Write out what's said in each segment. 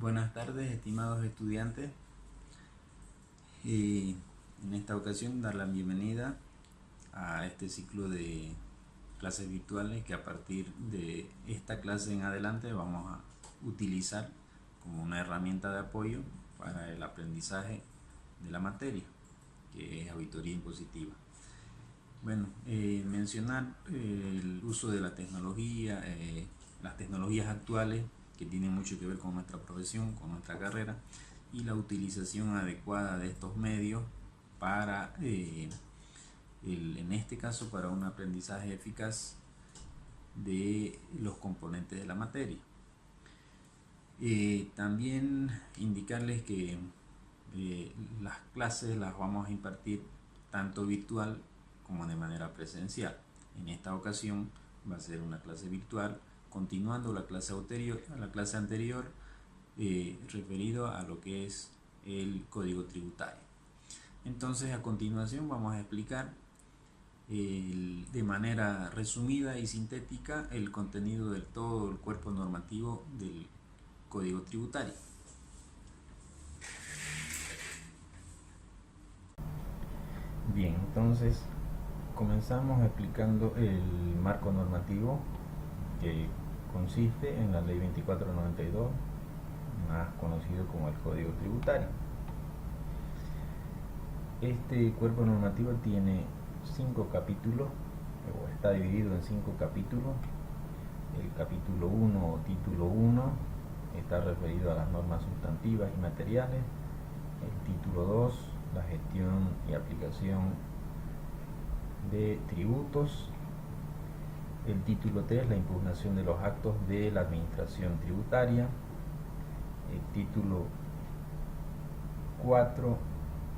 Buenas tardes, estimados estudiantes. En esta ocasión dar la bienvenida a este ciclo de clases virtuales que a partir de esta clase en adelante vamos a utilizar como una herramienta de apoyo para el aprendizaje de la materia, que es auditoría impositiva. Bueno, mencionar el uso de la tecnología, las tecnologías actuales que tienen mucho que ver con nuestra profesión, con nuestra carrera, y la utilización adecuada de estos medios para, en este caso, para un aprendizaje eficaz de los componentes de la materia. También indicarles que las clases las vamos a impartir tanto virtual como de manera presencial. En esta ocasión va a ser una clase virtual, continuando la clase anterior referido a lo que es el código tributario. Entonces, a continuación vamos a explicar de manera resumida y sintética el contenido de todo el cuerpo normativo del código tributario. Bien, entonces comenzamos explicando el marco normativo, que consiste en la ley 2492, más conocido como el Código Tributario. Este cuerpo normativo tiene 5 capítulos, o está dividido en 5 capítulos. El capítulo 1 o título 1 está referido a las normas sustantivas y materiales. El título 2, la gestión y aplicación de tributos. El título 3, la impugnación de los actos de la administración tributaria. El título 4,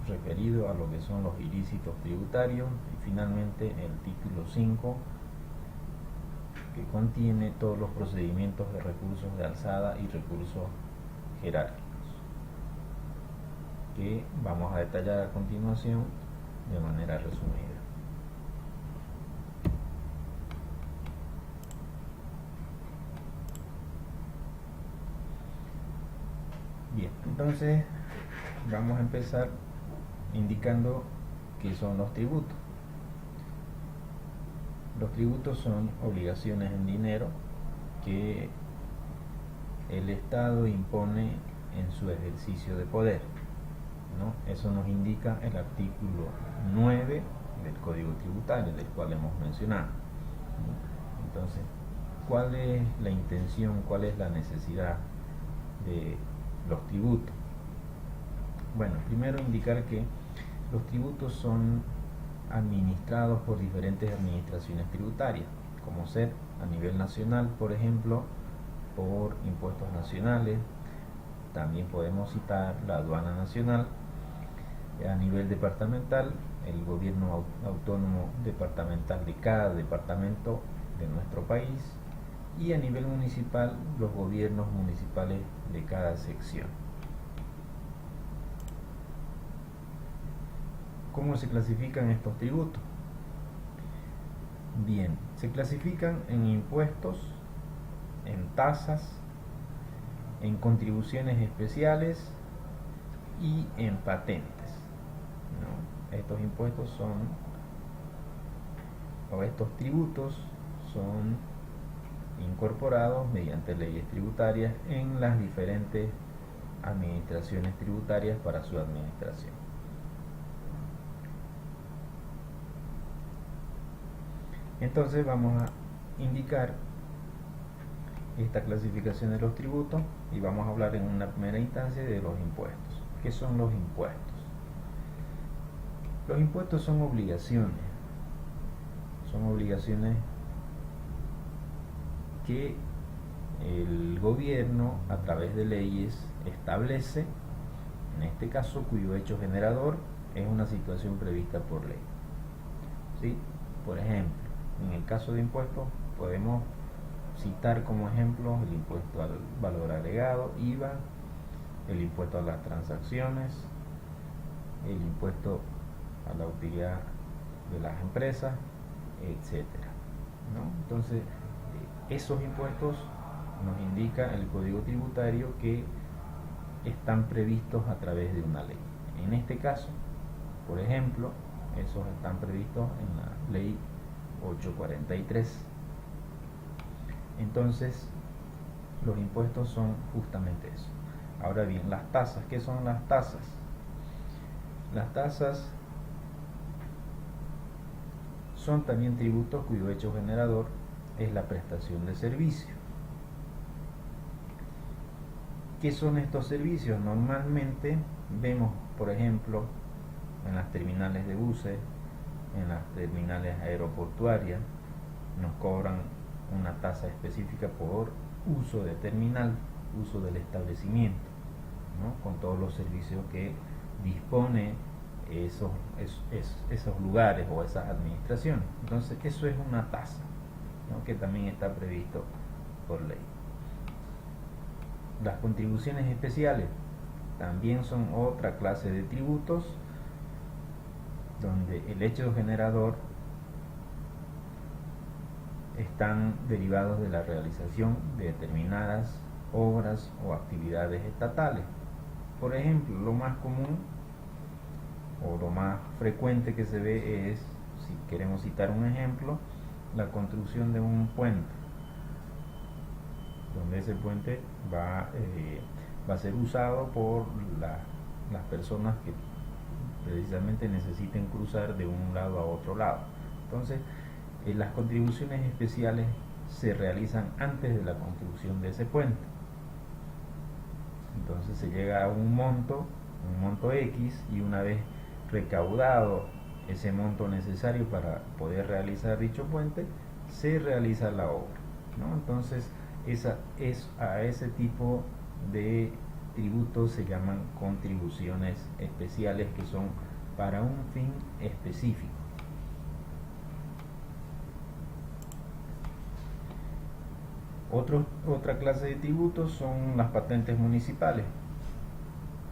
referido a lo que son los ilícitos tributarios. Y finalmente el título 5, que contiene todos los procedimientos de recursos de alzada y recursos jerárquicos, que vamos a detallar a continuación de manera resumida. Bien, entonces vamos a empezar indicando qué son los tributos. Los tributos son obligaciones en dinero que el Estado impone en su ejercicio de poder, ¿no? Eso nos indica el artículo 9 del Código Tributario, del cual hemos mencionado, ¿no? Entonces, ¿cuál es la intención, cuál es la necesidad de los tributos? Bueno, primero indicar que los tributos son administrados por diferentes administraciones tributarias, como ser a nivel nacional, por ejemplo, por impuestos nacionales. También podemos citar la aduana nacional. A nivel departamental, el gobierno autónomo departamental de cada departamento de nuestro país, y a nivel municipal, los gobiernos municipales de cada sección. ¿Cómo se clasifican estos tributos? Bien, se clasifican en impuestos, en tasas, en contribuciones especiales y en patentes, ¿no? Estos impuestos estos tributos son incorporados mediante leyes tributarias en las diferentes administraciones tributarias para su administración. Entonces vamos a indicar esta clasificación de los tributos y vamos a hablar en una primera instancia de los impuestos. ¿Qué son los impuestos? Los impuestos son obligaciones que el gobierno, a través de leyes, establece, en este caso cuyo hecho generador es una situación prevista por ley, ¿sí? Por ejemplo, en el caso de impuestos podemos citar como ejemplo el impuesto al valor agregado, IVA, el impuesto a las transacciones, el impuesto a la utilidad de las empresas, etcétera, ¿no? Entonces, esos impuestos nos indica el Código Tributario que están previstos a través de una ley. En este caso, por ejemplo, esos están previstos en la ley 843. Entonces, los impuestos son justamente eso. Ahora bien, las tasas. ¿Qué son las tasas? Las tasas son también tributos cuyo hecho generador es la prestación de servicio. ¿Qué son estos servicios? Normalmente vemos, por ejemplo, en las terminales de buses, en las terminales aeroportuarias, nos cobran una tasa específica por uso de terminal, uso del establecimiento, ¿no? Con todos los servicios que dispone esos lugares o esas administraciones. Entonces eso es una tasa, ¿no? Que también está previsto por ley. Las contribuciones especiales también son otra clase de tributos donde el hecho generador están derivados de la realización de determinadas obras o actividades estatales. Por ejemplo, lo más común o lo más frecuente que se ve es, si queremos citar un ejemplo, la construcción de un puente, donde ese puente va a ser usado por las personas que precisamente necesiten cruzar de un lado a otro lado. Entonces, las contribuciones especiales se realizan antes de la construcción de ese puente. Entonces se llega a un monto X, y una vez recaudado ese monto necesario para poder realizar dicho puente, se realiza la obra, ¿no? Entonces a ese tipo de tributos se llaman contribuciones especiales, que son para un fin específico. Otra clase de tributos son las patentes municipales.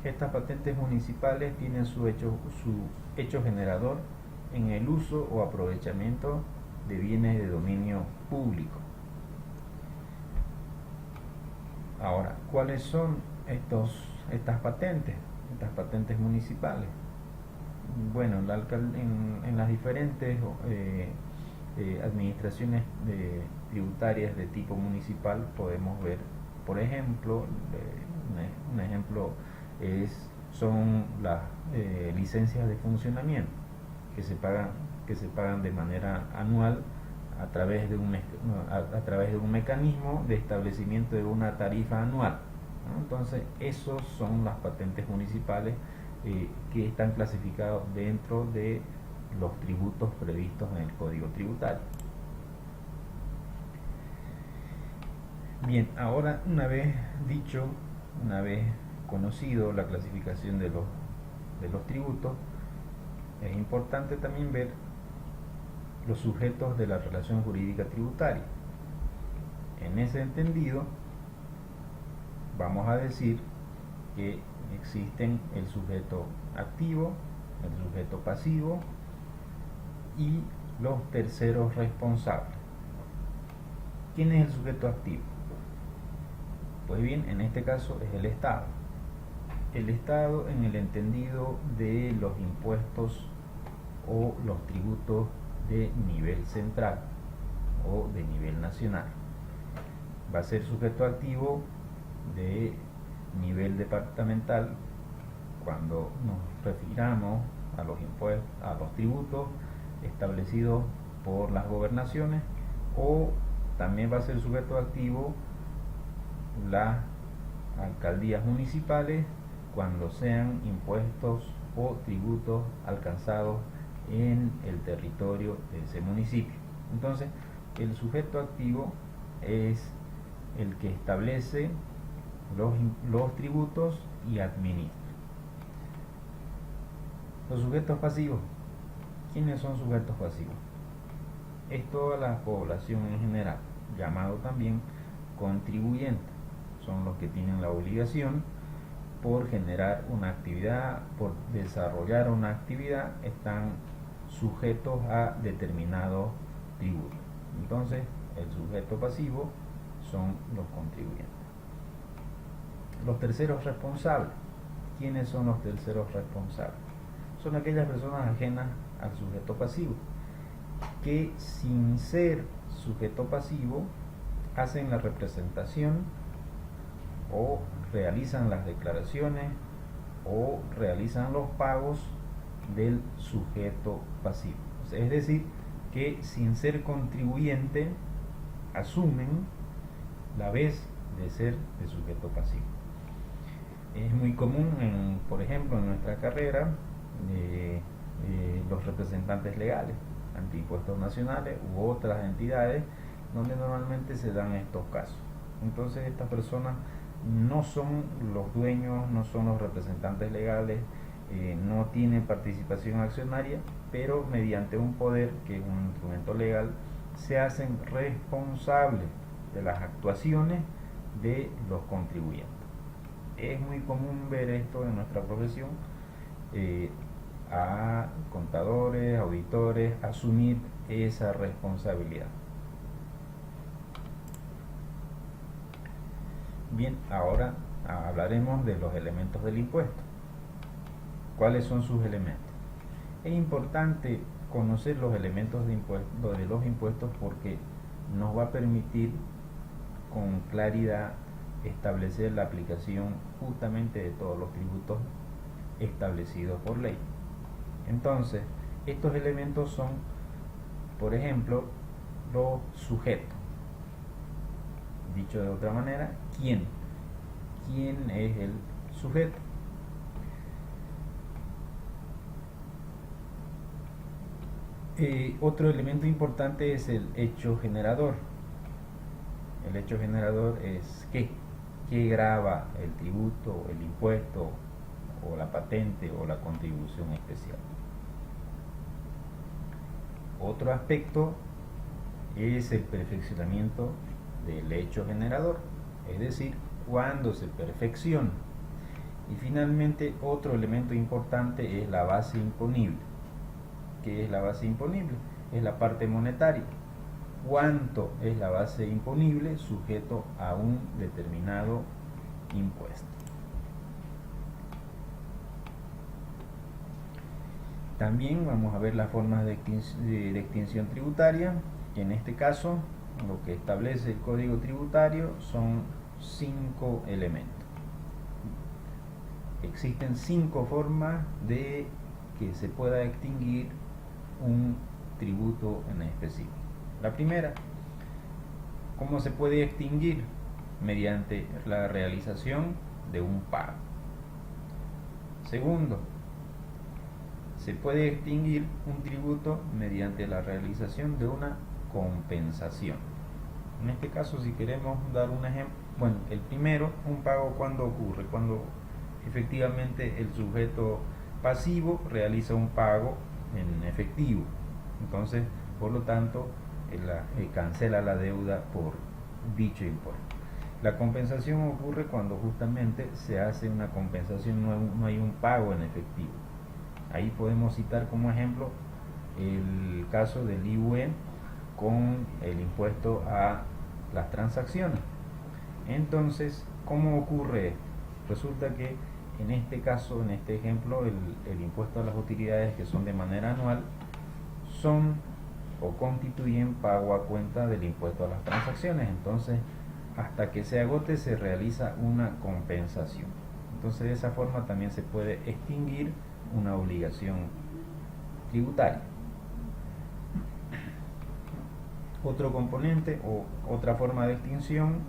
Estas patentes municipales tienen su hecho generador en el uso o aprovechamiento de bienes de dominio público. Ahora, ¿cuáles son estas patentes municipales? Bueno, en las diferentes administraciones tributarias de tipo municipal podemos ver, por ejemplo, un ejemplo son las licencias de funcionamiento que se pagan de manera anual a través de un mecanismo de establecimiento de una tarifa anual, ¿no? Entonces esos son las patentes municipales que están clasificados dentro de los tributos previstos en el Código Tributario. Bien, ahora una vez conocido la clasificación de los tributos, es importante también ver los sujetos de la relación jurídica tributaria. En ese entendido, vamos a decir que existen el sujeto activo, el sujeto pasivo y los terceros responsables. ¿Quién es el sujeto activo? Pues bien, en este caso es el Estado. El Estado en el entendido de los impuestos o los tributos de nivel central o de nivel nacional. Va a ser sujeto activo de nivel departamental cuando nos refiramos a los impuestos, a los tributos establecidos por las gobernaciones, o también va a ser sujeto activo las alcaldías municipales cuando sean impuestos o tributos alcanzados en el territorio de ese municipio. Entonces, el sujeto activo es el que establece los tributos y administra. Los sujetos pasivos. ¿Quiénes son sujetos pasivos? Es toda la población en general, llamado también contribuyente. Son los que tienen la obligación por generar una actividad, por desarrollar una actividad, están sujetos a determinados tributos. Entonces, el sujeto pasivo son los contribuyentes. Los terceros responsables. ¿Quiénes son los terceros responsables? Son aquellas personas ajenas al sujeto pasivo, que sin ser sujeto pasivo hacen la representación o realizan las declaraciones o realizan los pagos del sujeto pasivo. Es decir, que sin ser contribuyente asumen la vez de ser de sujeto pasivo. Es muy común, por ejemplo, en nuestra carrera, los representantes legales ante impuestos nacionales u otras entidades donde normalmente se dan estos casos. Entonces estas personas no son los dueños, no son los representantes legales, no tienen participación accionaria, pero mediante un poder, que es un instrumento legal, se hacen responsables de las actuaciones de los contribuyentes. Es muy común ver esto en nuestra profesión, a contadores, auditores, asumir esa responsabilidad. Bien, ahora hablaremos de los elementos del impuesto. ¿Cuáles son sus elementos? Es importante conocer los elementos de los impuestos porque nos va a permitir con claridad establecer la aplicación justamente de todos los tributos establecidos por ley. Entonces, estos elementos son, por ejemplo, los sujetos. Dicho de otra manera, ¿quién? ¿Quién es el sujeto? Otro elemento importante es el hecho generador. El hecho generador es ¿qué? ¿Qué grava el tributo, el impuesto, o la patente, o la contribución especial? Otro aspecto es el perfeccionamiento del hecho generador, es decir, cuando se perfecciona. Y finalmente, otro elemento importante es la base imponible. ¿Qué es la base imponible? Es la parte monetaria. ¿Cuánto es la base imponible sujeto a un determinado impuesto? También vamos a ver las formas de extinción tributaria, que en este caso lo que establece el Código Tributario son 5 elementos. Existen 5 formas de que se pueda extinguir un tributo en específico. La primera, ¿cómo se puede extinguir? Mediante la realización de un pago. Segundo, se puede extinguir un tributo mediante la realización de una compensación. En este caso, si queremos dar un ejemplo, bueno, el primero, un pago, ¿cuándo ocurre? Cuando efectivamente el sujeto pasivo realiza un pago en efectivo. Entonces, por lo tanto, cancela la deuda por dicho impuesto. La compensación ocurre cuando justamente se hace una compensación, no hay un pago en efectivo. Ahí podemos citar como ejemplo el caso del IVA con el impuesto a las transacciones. Entonces, ¿cómo ocurre esto? Resulta que en este caso, en este ejemplo, el impuesto a las utilidades, que son de manera anual, son o constituyen pago a cuenta del impuesto a las transacciones. Entonces, hasta que se agote se realiza una compensación. Entonces, de esa forma también se puede extinguir una obligación tributaria. Otro componente o otra forma de extinción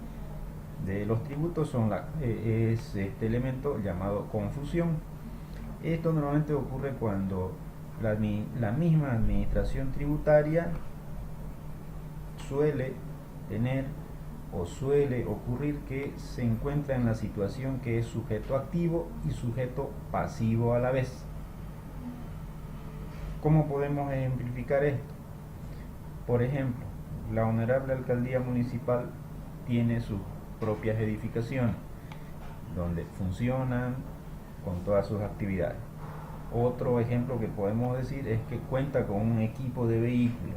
de los tributos es este elemento llamado confusión. Esto normalmente ocurre cuando la misma administración tributaria suele tener o suele ocurrir que se encuentra en la situación que es sujeto activo y sujeto pasivo a la vez. ¿Cómo podemos ejemplificar esto? Por ejemplo, la Honorable Alcaldía Municipal tiene sus propias edificaciones donde funcionan con todas sus actividades. Otro ejemplo que podemos decir es que cuenta con un equipo de vehículos,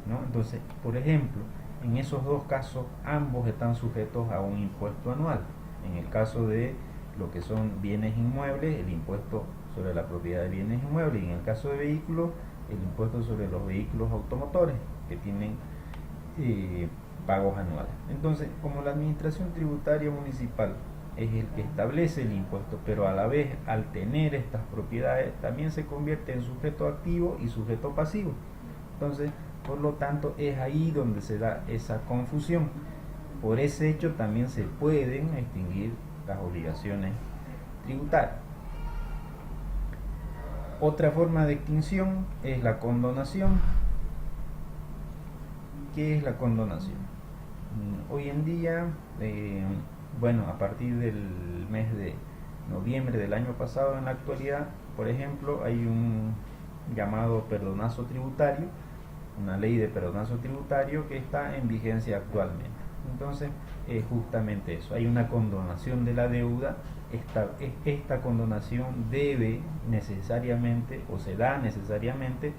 ¿no? Entonces, por ejemplo, en esos dos casos ambos están sujetos a un impuesto anual. En el caso de lo que son bienes inmuebles, el impuesto sobre la propiedad de bienes inmuebles, y en el caso de vehículos, el impuesto sobre los vehículos automotores que tienen pagos anuales. Entonces, como la administración tributaria municipal es el que establece el impuesto, pero a la vez, al tener estas propiedades, también se convierte en sujeto activo y sujeto pasivo. Entonces, por lo tanto, es ahí donde se da esa confusión. Por ese hecho también se pueden extinguir las obligaciones tributarias. Otra forma de extinción es la condonación. ¿Qué es la condonación? Hoy en día, a partir del mes de noviembre del año pasado, en la actualidad, por ejemplo, hay un llamado perdonazo tributario, una ley de perdonazo tributario que está en vigencia actualmente. Entonces, es justamente eso, hay una condonación de la deuda. Esta condonación debe necesariamente, o se da necesariamente,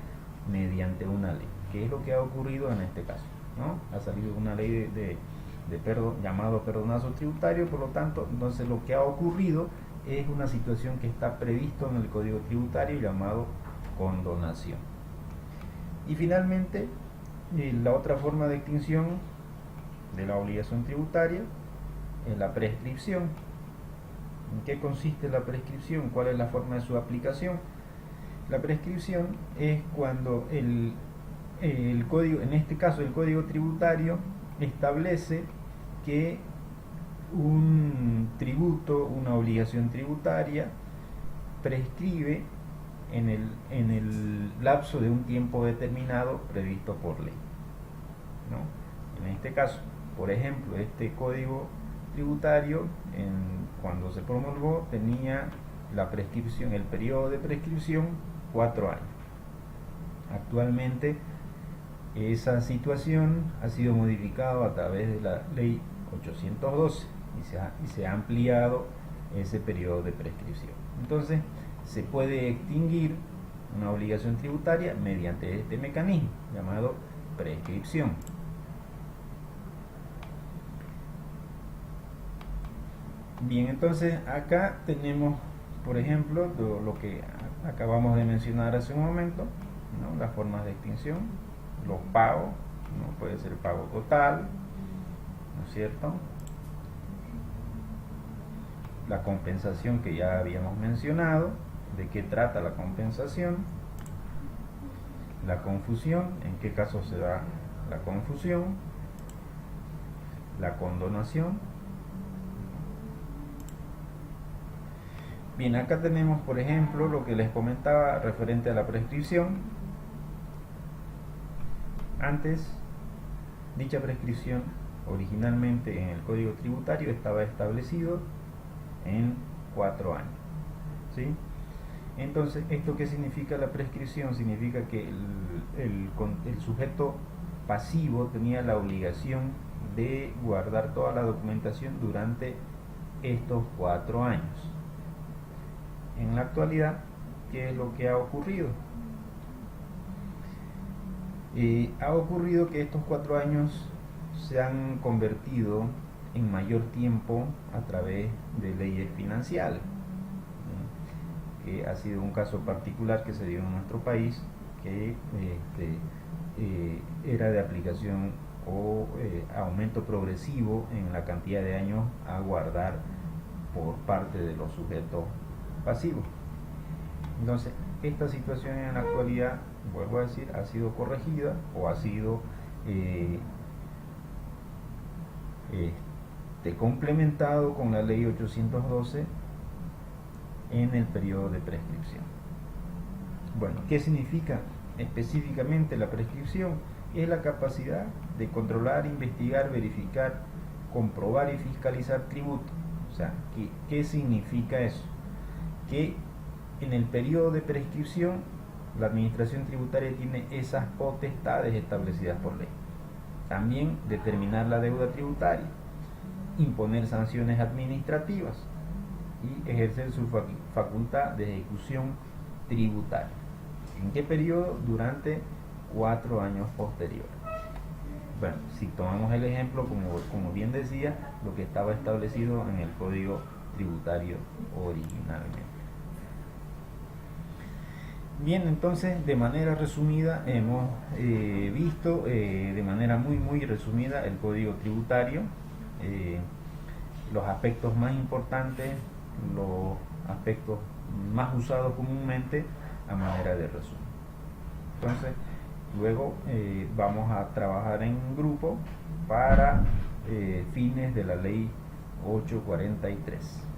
mediante una ley, que es lo que ha ocurrido en este caso, ¿no? Ha salido una ley llamado perdonazo tributario. Por lo tanto, entonces lo que ha ocurrido es una situación que está previsto en el Código Tributario llamado condonación. Y finalmente, la otra forma de extinción de la obligación tributaria es la prescripción. ¿En qué consiste la prescripción? ¿Cuál es la forma de su aplicación? La prescripción es cuando el código, en este caso el Código Tributario, establece que un tributo, una obligación tributaria, prescribe en el lapso de un tiempo determinado previsto por ley, ¿no? En este caso, por ejemplo, este Código Tributario, cuando se promulgó, tenía la prescripción, el periodo de prescripción, 4 años. Actualmente esa situación ha sido modificada a través de la ley 812 y se ha ampliado ese periodo de prescripción. Entonces, se puede extinguir una obligación tributaria mediante este mecanismo llamado prescripción. Bien, entonces acá tenemos, por ejemplo, lo que acabamos de mencionar hace un momento, ¿no? Las formas de extinción, los pagos, ¿no? Puede ser pago total, ¿no es cierto? La compensación, que ya habíamos mencionado. ¿De qué trata la compensación? La confusión, ¿en qué caso se da la confusión? La condonación. Bien, acá tenemos, por ejemplo, lo que les comentaba referente a la prescripción. Antes, dicha prescripción originalmente en el Código Tributario estaba establecido en 4 años, ¿sí? Entonces, ¿esto qué significa la prescripción? Significa que el sujeto pasivo tenía la obligación de guardar toda la documentación durante estos 4 años. En la actualidad, ¿qué es lo que ha ocurrido? Ha ocurrido que estos 4 años se han convertido en mayor tiempo a través de leyes financiales, que ha sido un caso particular que se dio en nuestro país, que era de aplicación o aumento progresivo en la cantidad de años a guardar por parte de los sujetos pasivos. Entonces, esta situación en la actualidad, vuelvo a decir, ha sido corregida o ha sido complementado con la ley 812 en el periodo de prescripción. Bueno, ¿qué significa específicamente la prescripción? Es la capacidad de controlar, investigar, verificar, comprobar y fiscalizar tributos. O sea, ¿qué significa eso? Que en el periodo de prescripción la administración tributaria tiene esas potestades establecidas por ley. También determinar la deuda tributaria, imponer sanciones administrativas y ejercer su facultad de ejecución tributaria. ¿En qué periodo? Durante 4 años posteriores. Bueno, si tomamos el ejemplo, como bien decía, lo que estaba establecido en el Código Tributario originalmente. Bien, entonces de manera resumida hemos visto de manera muy resumida el Código Tributario, los aspectos más importantes, los aspectos más usados comúnmente a manera de resumen. Entonces, luego vamos a trabajar en grupo para fines de la ley 843.